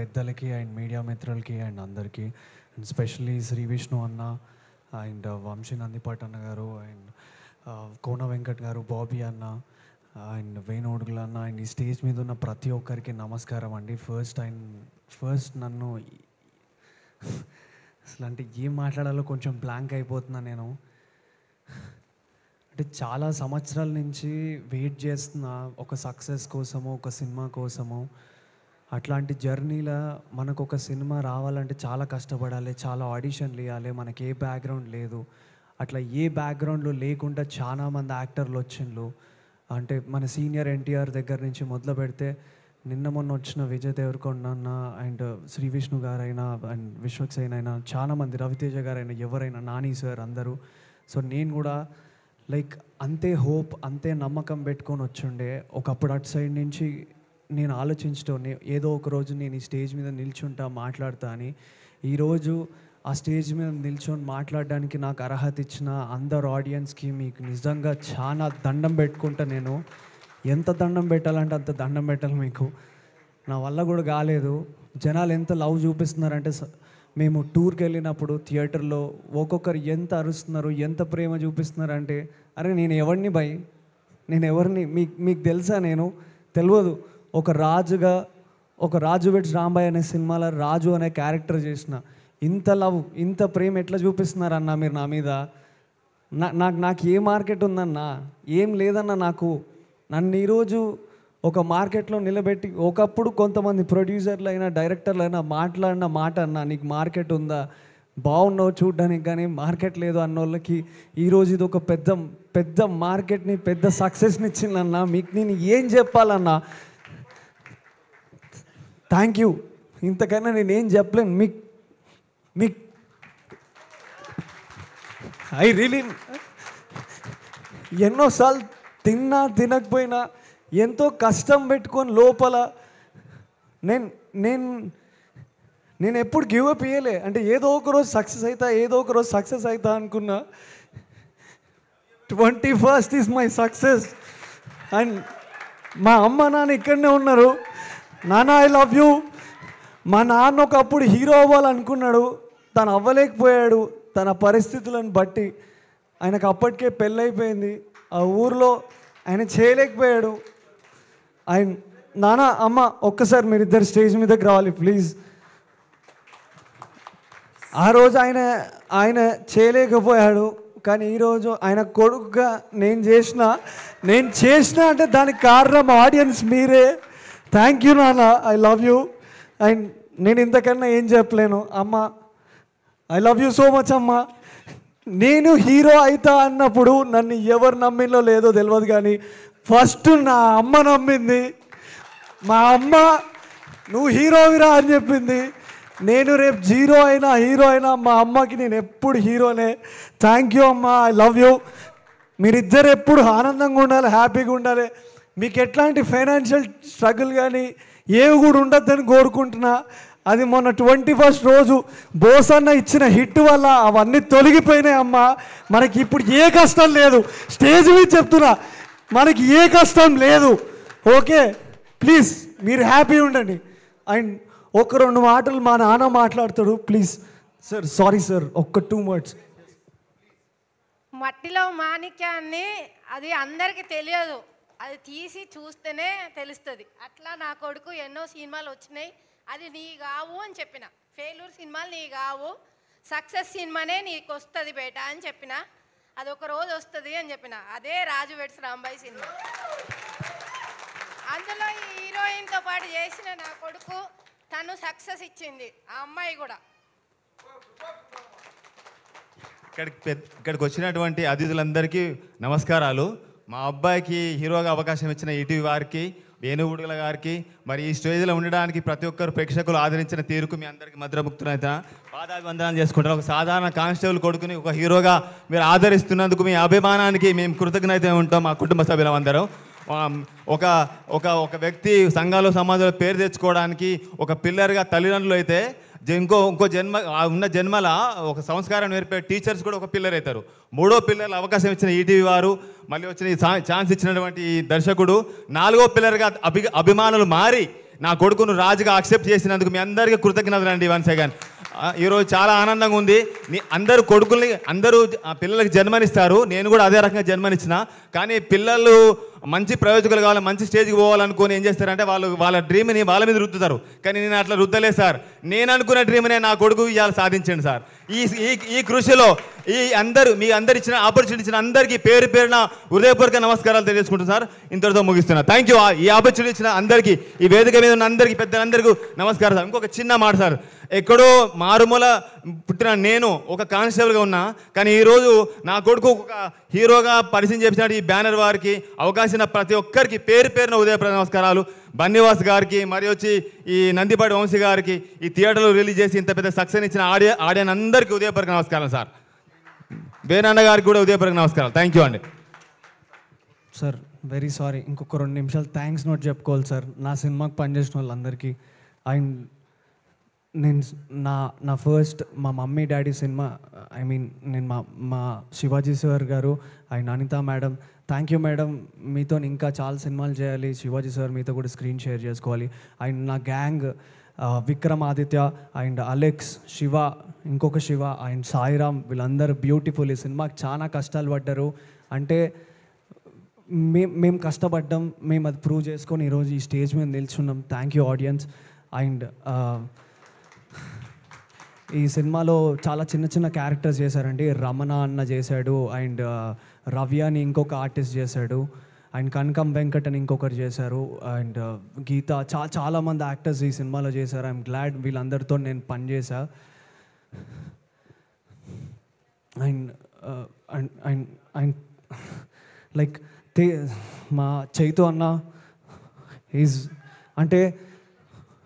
పెద్దలకి and media మిత్రులకి and అందరికీ అండ్ స్పెషల్లీ శ్రీ విష్ణు అన్న అండ్ వంశీ నందిపాట్ అన్న గారు అండ్ కోన వెంకట్ గారు, బాబీ అన్న అండ్ వేణుడుగుల అన్న అండ్ ఈ స్టేజ్ మీద ఉన్న ప్రతి ఒక్కరికి నమస్కారం అండి. ఫస్ట్ నన్ను అసలు అంటే ఏం మాట్లాడాలో కొంచెం బ్లాంక్ అయిపోతున్నా నేను. అంటే చాలా సంవత్సరాల నుంచి వెయిట్ చేస్తున్నా ఒక సక్సెస్ కోసము, ఒక సినిమా కోసము. అట్లాంటి జర్నీలో మనకు ఒక సినిమా రావాలంటే చాలా కష్టపడాలి, చాలా ఆడిషన్లు ఇవ్వాలి. మనకి ఏ బ్యాక్గ్రౌండ్ లేదు. అట్లా ఏ బ్యాక్గ్రౌండ్లో లేకుండా చాలామంది యాక్టర్లు వచ్చిండ్రు. అంటే మన సీనియర్ ఎన్టీఆర్ దగ్గర నుంచి మొదలు పెడితే నిన్న మొన్న వచ్చిన విజయ్ దేవరకొండ అన్న అండ్ శ్రీ విష్ణు గారైనా అండ్ విశ్వక్సేన్ అయినా చాలామంది, రవితేజ గారైనా, ఎవరైనా, నాని సార్, అందరూ. సో నేను కూడా లైక్ అంతే హోప్, అంతే నమ్మకం పెట్టుకొని వచ్చుండే. ఒకప్పుడు అటు సైడ్ నుంచి నేను ఆలోచించడం, ఏదో ఒక రోజు నేను ఈ స్టేజ్ మీద నిల్చుంటా, మాట్లాడతా అని. ఈరోజు ఆ స్టేజ్ మీద నిల్చొని మాట్లాడడానికి నాకు అర్హత ఇచ్చిన అందరు ఆడియన్స్కి మీకు నిజంగా చాలా దండం పెట్టుకుంటా. నేను ఎంత దండం పెట్టాలంటే అంత దండం పెట్టాలి మీకు. నా వల్ల కూడా కాలేదు. జనాలు ఎంత లవ్ చూపిస్తున్నారంటే, మేము టూర్కి వెళ్ళినప్పుడు థియేటర్లో ఒక్కొక్కరు ఎంత అరుస్తున్నారు, ఎంత ప్రేమ చూపిస్తున్నారంటే, అరే నేను ఎవరిని భయ్, నేను ఎవరిని మీకు తెలుసా? నేను తెలియదు. ఒక రాజుగా, ఒక రాజు వెడ్స్ రాంబాయ్ అనే సినిమాలో రాజు అనే క్యారెక్టర్ చేసిన. ఇంత లవ్, ఇంత ప్రేమ ఎట్లా చూపిస్తున్నారన్నా మీరు నా మీద? నాకు ఏ మార్కెట్ ఉందన్నా? ఏం లేదన్నా నాకు. నన్ను ఈరోజు ఒక మార్కెట్లో నిలబెట్టి, ఒకప్పుడు కొంతమంది ప్రొడ్యూసర్లు అయినా డైరెక్టర్లు అయినా మాట్లాడిన మాట అన్నా, నీకు మార్కెట్ ఉందా, బాగున్నావు చూడ్డానికి, కానీ మార్కెట్ లేదు అన్న వాళ్ళకి ఈరోజు ఇది ఒక పెద్ద మార్కెట్ని, పెద్ద సక్సెస్ని ఇచ్చిందన్నా. మీకు నేను ఏం చెప్పాలన్నా? Thank you. ఇంతకన్నా నేనేం చెప్పలేను మీకు. ఐ రియలీ ఎన్నోసార్లు తిన్నా తినకపోయినా ఎంతో కష్టం పెట్టుకొని లోపల నేను ఎప్పుడు గివ్ అప్ ఇయ్యలే. అంటే ఏదో ఒక రోజు సక్సెస్ అవుతా అనుకున్నా. 21st is my success. And మా అమ్మ నాన్న ఇక్కడనే ఉన్నారు. నాన్న ఐ లవ్ యూ. మా నాన్న ఒకప్పుడు హీరో అవ్వాలనుకున్నాడు, తను అవ్వలేకపోయాడు తన పరిస్థితులను బట్టి. ఆయనకు అప్పటికే పెళ్ళైపోయింది. ఆ ఊర్లో ఆయన చేయలేకపోయాడు. ఆయన నాన్న, అమ్మ, ఒక్కసారి మీరిద్దరు స్టేజ్ మీదకి రావాలి ప్లీజ్. ఆ రోజు ఆయన చేయలేకపోయాడు, కానీ ఈరోజు ఆయన కొడుకుగా నేను చేసిన అంటే దానికి కారణం ఆడియన్స్ మీరే. థ్యాంక్ యూ నాన్న, ఐ లవ్ యూ. అండ్ నేను ఇంతకన్నా ఏం చెప్పలేను. అమ్మ, I love you so much అమ్మ. నేను హీరో అవుతా అన్నప్పుడు నన్ను ఎవరు నమ్మిందో లేదో తెలియదు, కానీ ఫస్ట్ నా అమ్మ నమ్మింది. మా అమ్మ నువ్వు హీరోవిరా అని చెప్పింది. నేను రేపు హీరో అయినా మా అమ్మకి నేను ఎప్పుడు హీరోనే. థ్యాంక్ యూ అమ్మ, ఐ లవ్ యూ. మీరిద్దరు ఎప్పుడు ఆనందంగా ఉండాలి, హ్యాపీగా ఉండాలి. మీకు ఎట్లాంటి ఫైనాన్షియల్ స్ట్రగుల్ కానీ ఏవి కూడా ఉండద్దని కోరుకుంటున్నా. అది మొన్న 21st రోజు బోసన్న ఇచ్చిన హిట్ వల్ల అవన్నీ తొలగిపోయినాయి అమ్మ. మనకి ఇప్పుడు ఏ కష్టం లేదు. స్టేజ్ మీద చెప్తున్నా, మనకి ఏ కష్టం లేదు. ఓకే, ప్లీజ్ మీరు హ్యాపీ ఉండండి. అండ్ ఒక 2 మాటలు మా నాన్న మాట్లాడతాడు ప్లీజ్. సార్, సారీ సార్, ఒక్క 2 words. మట్టిలో మాణిక్యాన్ని అది అందరికీ తెలియదు, అది తీసి చూస్తేనే తెలుస్తుంది. అట్లా నా కొడుకు ఎన్నో సినిమాలు వచ్చినాయి, అది నీ కావు అని చెప్పిన. ఫెయిల్యూర్ సినిమాలు నీ కావు, సక్సెస్ సినిమానే నీకు వస్తుంది బేటా అని చెప్పిన. అది ఒక రోజు వస్తుంది అని చెప్పిన. అదే రాజు వెడ్స్ రాంబాయ్ సినిమా. అందులో ఈ హీరోయిన్తో పాటు చేసిన నా కొడుకు, తను సక్సెస్ ఇచ్చింది, ఆ అమ్మాయి కూడా. ఇక్కడికి వచ్చినటువంటి అతిథులందరికీ నమస్కారాలు. మా అబ్బాయికి హీరోగా అవకాశం ఇచ్చిన ఈటీవీ వారికి, వేణుగుడుగుల గారికి, మరి ఈ స్టేజ్లో ఉండడానికి ప్రతి ఒక్కరు ప్రేక్షకులు ఆదరించిన తీరుకు మీ అందరికీ మధురముక్తునైతే పాదాభివందనాలు చేసుకుంటారు. ఒక సాధారణ కానిస్టేబుల్ కొడుకుని ఒక హీరోగా మీరు ఆదరిస్తున్నందుకు మీ అభిమానానికి మేము కృతజ్ఞత ఉంటాం, మా కుటుంబ సభ్యులందరం. ఒక వ్యక్తి సంఘాలు సమాజంలో పేరు తెచ్చుకోవడానికి ఒక పిల్లర్గా తల్లిదండ్రులు అయితే, ఇంకో జన్మల ఒక సంస్కారం నేర్పే టీచర్స్ కూడా ఒక పిల్లర్ అవుతారు. 3వ పిల్లర్ల అవకాశం ఇచ్చిన ఈటీవీ వారు, మళ్ళీ వచ్చిన ఛాన్స్ ఇచ్చినటువంటి దర్శకుడు 4వ పిల్లర్గా అభిమానులు మారి నా కొడుకును రాజుగా యాక్సెప్ట్ చేసినందుకు మీ అందరికీ కృతజ్ఞతలు అండి. వన్స్ అగైన్ ఈరోజు చాలా ఆనందంగా ఉంది. అందరూ కొడుకుల్ని అందరూ పిల్లలకి జన్మనిస్తారు. నేను కూడా అదే రకంగా జన్మనిచ్చిన. కానీ పిల్లలు మంచి ప్రయోజకులు కావాలి, మంచి స్టేజ్కి పోవాలనుకొని ఏం చేస్తారంటే వాళ్ళ డ్రీమ్ని వాళ్ళ మీద రుద్దుతారు. కానీ నేను అట్లా రుద్దలేదు సార్. నేను అనుకున్న డ్రీమ్నే నా కొడుకు ఇవాళ సాధించండి సార్. ఈ కృషిలో మీ అందరు ఇచ్చిన ఆపర్చునిటీ ఇచ్చిన అందరికీ పేరు పేరున హృదయపూర్వక నమస్కారాలు తెలియజేసుకుంటాను సార్. ఇంతటితో ముగిస్తున్నా. Thank you. ఈ ఆపర్చునిటీ ఇచ్చిన అందరికీ, ఈ వేదిక మీద ఉన్న అందరికీ, పెద్దలందరికీ నమస్కారం సార్. ఇంకొక చిన్న మాట సార్, ఎక్కడో మారుమూల పుట్టిన నేను ఒక కానిస్టేబుల్గా ఉన్నా, కానీ ఈరోజు నా కొడుకు ఒక హీరోగా పరిచయం చేసినట్టు ఈ బ్యానర్ వారికి అవకాశం ప్రతి ఒక్కరికి పేరు పేరున ఉదయప్రద నమస్కారాలు. బన్నీవాస్ గారికి, మరి వచ్చి ఈ నందిపాటి వంశీ గారికి, ఈ థియేటర్లో రిలీజ్ చేసి ఇంత పెద్ద సక్సెస్ ఇచ్చిన ఆడియన్ అందరికీ ఉదయపూర్వక నమస్కారం సార్. వేణన్న గారికి కూడా ఉదయపూర్వక నమస్కారాలు. థ్యాంక్ యూ అండి. సార్ వెరీ సారీ, ఇంకొక 2 నిమిషాలు థ్యాంక్స్ నోట్ చెప్పుకోవాలి సార్ నా సినిమాకి పనిచేసిన వాళ్ళందరికీ. అండ్ నేను నా ఫస్ట్ మా mummy daddy cinema, I mean నేను మా శివాజీ సార్ గారు and Anitha madam, thank you madam. మీతో ఇంకా చాలా సినిమాలు చేయాలి. శివాజీ సార్ మీతో కూడా స్క్రీన్ షేర్ చేసుకోవాలి. అండ్ నా gang Vikram Aditya and Alex, Shiva, ఇంకొక శివ అండ్ సాయిరామ్, వీళ్ళందరూ బ్యూటిఫుల్. ఈ సినిమాకి చాలా కష్టాలు పడ్డారు. అంటే మేము కష్టపడ్డాం, మేము అది ప్రూవ్ చేసుకొని ఈరోజు ఈ స్టేజ్ మీద నిల్చున్నాం. Thank you audience. అండ్ ఈ సినిమాలో చాలా చిన్న చిన్న క్యారెక్టర్స్ చేశారండి. రమణ అన్న చేశాడు, అండ్ రవి అని ఇంకొక ఆర్టిస్ట్ చేశాడు, అండ్ కనకం వెంకట్ అని ఇంకొకరు చేశారు, అండ్ గీత, చాలామంది యాక్టర్స్ ఈ సినిమాలో చేశారు. ఐఎమ్ గ్లాడ్ వీళ్ళందరితో నేను పనిచేసా. And and and and like మా చైతు అన్న ఈజ్ అంటే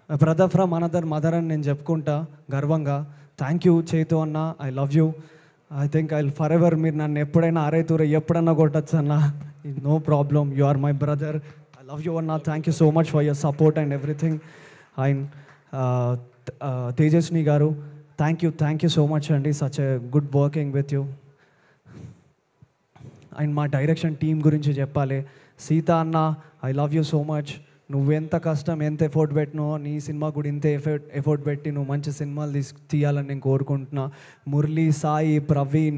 బ్రదర్ ఫ్రమ్ అనదర్ మదర్ అని నేను చెప్పుకుంటా గర్వంగా. థ్యాంక్ యూ చైతు అన్న, I love you. I think I forever, మీరు నన్ను ఎప్పుడైనా అరైతూర ఎప్పుడన్నా కొట్టచ్చు అన్న, no problem. You are my brother. I love you అన్న. Thank you so much for your support and everything. And Tejaswini గారు, థ్యాంక్ యూ సో మచ్ అండి. Such a good working with you. And మా డైరెక్షన్ టీం గురించి చెప్పాలి. సీత అన్న, I love you so much. నువ్వెంత కష్టం, ఎంత ఎఫర్ట్ పెట్టినో, నీ సినిమా కూడా ఇంత ఎఫర్ట్ పెట్టి నువ్వు మంచి సినిమాలు తీయాలని నేను కోరుకుంటున్నా. మురళీ, సాయి, ప్రవీణ్,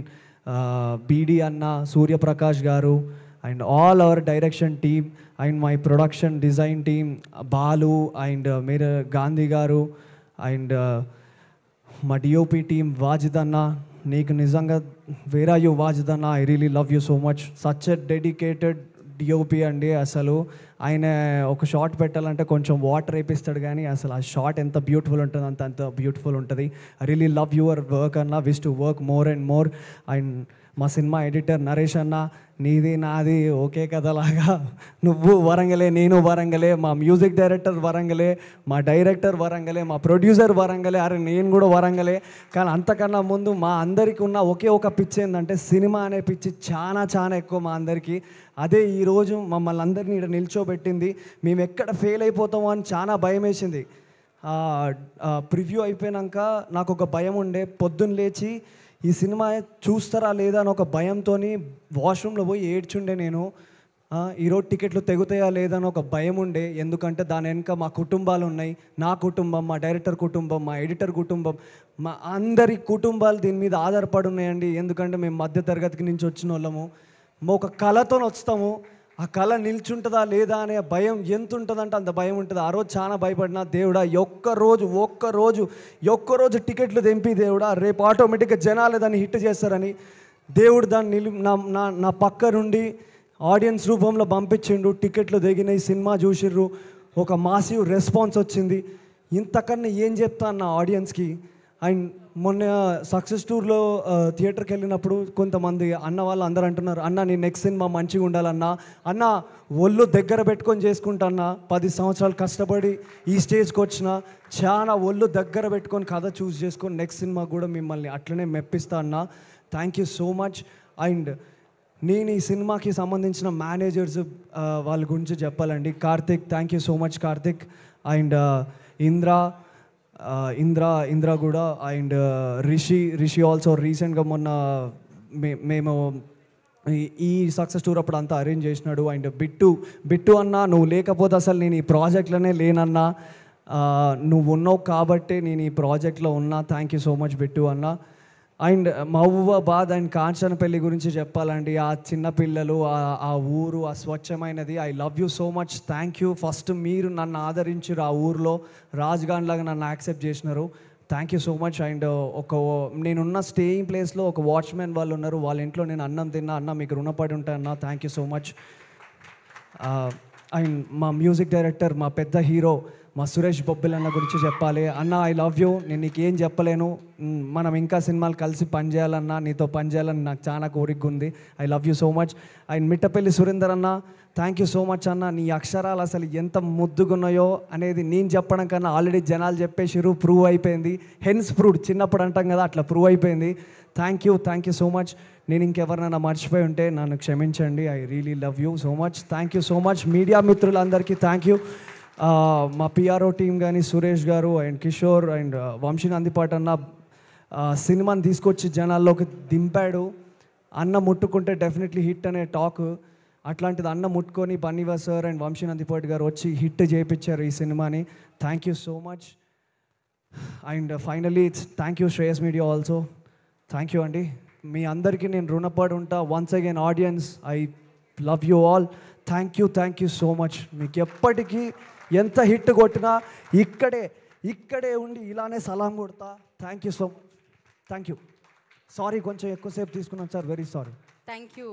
బీడి అన్న, సూర్యప్రకాష్ గారు, and all our direction team and my production design team, Balu and మీరు గాంధీ గారు, అండ్ మా డిఓపి టీమ్ వాజిద్ అన్న, నీకు నిజంగా వేర్ ఆర్ యూ వాజిద్ అన్న, I really love you so much. Such a dedicated DOP అండి. అసలు ఆయన ఒక షాట్ పెట్టాలంటే కొంచెం వాటర్ వేపిస్తాడు, కానీ అసలు ఆ షాట్ ఎంత బ్యూటిఫుల్ ఉంటుంది అంత బ్యూటిఫుల్ ఉంటుంది. I really love your work అన్న, wish to work more and more. And మా సినిమా ఎడిటర్ నరేష్ అన్న, నీది నాది ఒకే కథలాగా, నువ్వు వరంగలే, నేను వరంగలే, మా మ్యూజిక్ డైరెక్టర్ వరంగలే, మా డైరెక్టర్ వరంగలే, మా ప్రొడ్యూసర్ వరంగలే, అరే నేను కూడా వరంగలే. కానీ అంతకన్నా ముందు మా అందరికీ ఉన్న ఒకే ఒక పిచ్చి ఏంటంటే సినిమా అనే పిచ్చి చాలా చాలా ఎక్కువ మా అందరికీ. అదే ఈరోజు మమ్మల్ని అందరినీ ఇక్కడ నిల్చోబెట్టింది. మేము ఎక్కడ ఫెయిల్ అయిపోతామో అని చాలా భయం వేసింది. ప్రివ్యూ అయిపోయాక నాకు ఒక భయం ఉండే, పొద్దున్న లేచి ఈ సినిమా చూస్తారా లేదా అని ఒక భయంతో వాష్రూమ్లో పోయి ఏడ్చుండే నేను. ఈరోజు టికెట్లు తెగుతాయా లేదా అని ఒక భయం ఉండే, ఎందుకంటే దాని వెనుక మా కుటుంబాలు ఉన్నాయి. నా కుటుంబం, మా డైరెక్టర్ కుటుంబం, మా ఎడిటర్ కుటుంబం, మా అందరి కుటుంబాలు దీని మీద ఆధారపడి ఉన్నాయండి. ఎందుకంటే మేము మధ్యతరగతికి నుంచి వచ్చిన వాళ్ళము, ఒక కళతో వస్తాము. ఆ కళ నిల్చుంటుందా లేదా అనే భయం ఎంత ఉంటుందంటే అంత భయం ఉంటుంది. ఆ రోజు చాలా భయపడినా, దేవుడా ఒక్కరోజు టికెట్లు తెంపి దేవుడా, రేపు ఆటోమేటిక్గా జనాలు దాన్ని హిట్ చేస్తారని దేవుడు దాన్ని నా పక్క నుండి ఆడియన్స్ రూపంలో పంపించిండు. టికెట్లు దిగినాయి, సినిమా చూసిర్రు, ఒక మాసివ్ రెస్పాన్స్ వచ్చింది. ఇంతకన్నా ఏం చెప్తాను నా ఆడియన్స్కి. అండ్ మొన్న సక్సెస్ టూర్లో థియేటర్కి వెళ్ళినప్పుడు కొంతమంది అన్న వాళ్ళు అందరూ అంటున్నారు, అన్న నీ నెక్స్ట్ సినిమా మంచిగా ఉండాలన్నా, అన్న ఒళ్ళు దగ్గర పెట్టుకొని చేసుకుంటా అన్న, 10 సంవత్సరాలు కష్టపడి ఈ స్టేజ్కి వచ్చిన, చాలా ఒళ్ళు దగ్గర పెట్టుకొని కథ చూస్ చేసుకొని నెక్స్ట్ సినిమా కూడా మిమ్మల్ని అట్లనే మెప్పిస్తా అన్న. Thank you so much. And నేను ఈ సినిమాకి సంబంధించిన మేనేజర్స్ వాళ్ళ గురించి చెప్పాలండి. Karthik, thank you so much Karthik. And Indra కూడా, అండ్ రిషి ఆల్సో రీసెంట్గా మొన్న మేము ఈ సక్సెస్ టూర్ అప్పుడు అంతా అరేంజ్ చేసినాడు. అండ్ బిట్టు అన్న, నువ్వు లేకపోతే అసలు నేను ఈ ప్రాజెక్ట్లోనే లేనన్నా, నువ్వు ఉన్నావు కాబట్టే నేను ఈ ప్రాజెక్ట్లో ఉన్నా. Thank you so much Bittu అన్న. అండ్ మహబూబాబాద్ అండ్ కాంచనపల్లి గురించి చెప్పాలండి, ఆ చిన్నపిల్లలు, ఆ ఊరు, ఆ స్వచ్ఛమైనది. I love you so much. Thank you. First మీరు నన్ను ఆదరించారు, ఆ ఊర్లో రాజ్గాన్ లాగా నన్ను యాక్సెప్ట్ చేసినారు. Thank you so much. And నేనున్న స్టేయింగ్ ప్లేస్లో ఒక వాచ్మెన్ వాళ్ళు ఉన్నారు, వాళ్ళ ఇంట్లో నేను అన్నం తిన్నా. అన్న మీకు రుణపడి ఉంటా అన్న. Thank you so much. And మా మ్యూజిక్ డైరెక్టర్, మా పెద్ద హీరో, మా సురేష్ బొబ్బిల్ అన్న గురించి చెప్పాలి. అన్న ఐ లవ్ యూ. నేను నీకేం చెప్పలేను. మనం ఇంకా సినిమాలు కలిసి పనిచేయాలన్నా, నీతో పనిచేయాలని నాకు చాలా కోరిక ఉంది. I love you so much. And Mittapalli Surender అన్న, థ్యాంక్ యూ సో మచ్ అన్న. నీ అక్షరాలు అసలు ఎంత ముద్దుగున్నాయో అనేది నేను చెప్పడం కన్నా ఆల్రెడీ జనాలు చెప్పేసిరు, ప్రూవ్ అయిపోయింది. హెన్స్ ప్రూవ్డ్, చిన్నప్పుడు అంటాం కదా, అట్లా ప్రూవ్ అయిపోయింది. Thank you so much. నేను ఇంకెవరినైనా మర్చిపోయి ఉంటే నన్ను క్షమించండి. I really love you so much. Thank you so much. Media మిత్రులందరికీ థ్యాంక్ యూ. మా పిఆర్ఓ టీం కానీ, సురేష్ గారు అండ్ కిషోర్ అండ్ వంశీ నందిపాటి అన్న సినిమాని తీసుకొచ్చి జనాల్లోకి దింపాడు. అన్న ముట్టుకుంటే డెఫినెట్లీ హిట్ అనే టాక్, అట్లాంటిది అన్న ముట్టుకొని బన్నీవా సార్ అండ్ వంశీ నందిపాటి గారు వచ్చి హిట్ చేయించారు ఈ సినిమాని. Thank you so much. And finally thank you Shreyas media also. Thank you అండి. మీ అందరికీ నేను రుణపడి ఉంటా. Once again audience, I love you all. Thank you so much. మీకు ఎప్పటికీ ఎంత హిట్ కొట్టినా ఇక్కడే ఉండి ఇలానే సలాం కొడతా. Thank you so much. Thank you. Sorry కొంచెం ఎక్కువసేపు తీసుకున్నాను sir, very sorry. Thank you.